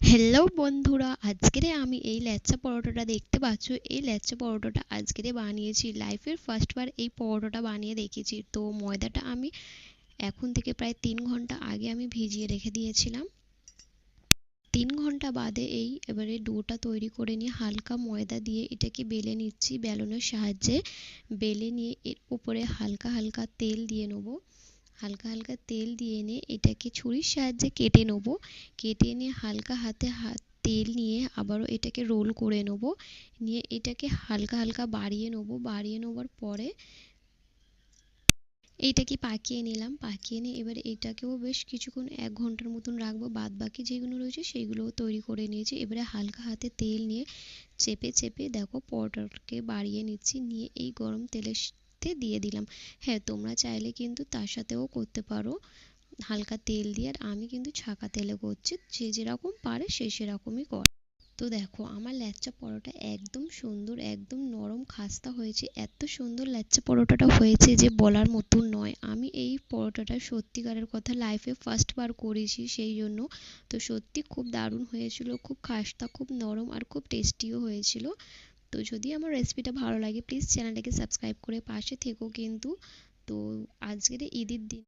Hello বন্ধুরা, আজকেরে আমি এই ল্যাচ্চা পরোটাটা দেখতে পাচ্ছ। এই ল্যাচ্চা পরোটাটা আজকেরে বানিয়েছি। লাইফের ফার্স্টবার এই পরোটাটা বানিয়ে দেখেছি। তো ময়দাটা আমি এখন থেকে প্রায় 3 ঘন্টা আগে আমি ভিজিয়ে রেখে দিয়েছিলাম। 3 ঘন্টা বাদে এবারে ডোটা তৈরি করে নিয়ে হালকা ময়দা দিয়ে এটাকে বেলে নিচ্ছি বেলনের সাহায্যে। বেলে নিয়ে এর উপরে হালকা হালকা তেল দিয়ে নেবো। হালকা হালকা তেল দিয়ে এনে এটাকে ছুরির সাহায্যে কেটে নেব। কেটে নিয়ে হালকা হাতে তেল নিয়ে আবারও এটাকে রোল করে নেব। নিয়ে এটাকে হালকা হালকা বাড়িয়ে নেব। বাড়িয়ে নেওয়ার পরে এইটাকে পাকিয়ে নিলাম। পাকিয়ে নিয়ে এবার এটাকেও বেশ কিছুক্ষণ 1 ঘন্টার মতন রাখবো। বাদ বাকি যেগুলো রয়েছে সেগুলোও তৈরি করে নিয়েছি। এবারে হালকা হাতে তেল নিয়ে চেপে চেপে দেখো পরোটাকে বাড়িয়ে নিচ্ছি। নিয়ে এই গরম তেলের সাথে দিয়ে দিলাম। হ্যাঁ, তোমরা চাইলে কিন্তু তার সাথেও করতে পারো হালকা তেল দিয়ে। আর আমি কিন্তু ছাঁকা তেলে করছি, যে যেরকম পারে সে সেরকমই করে। তো দেখো আমার ল্যাচ্চা পরোটা একদম সুন্দর, একদম নরম খাস্তা হয়েছে। এত সুন্দর ল্যাচ্চা পরোটাটা হয়েছে যে বলার মতন নয়। আমি এই পরোটাটা সত্যিকারের কথা লাইফে ফার্স্ট বার করেছি, সেই জন্য তো সত্যি খুব দারুণ হয়েছিল, খুব খাস্তা, খুব নরম আর খুব টেস্টিও হয়েছিল। তো যদি আমার রেসিপিটা ভালো লাগে প্লিজ চ্যানেলটাকে সাবস্ক্রাইব করে পাশে থেকো কিন্তু। তো আজকের ঈদের দিন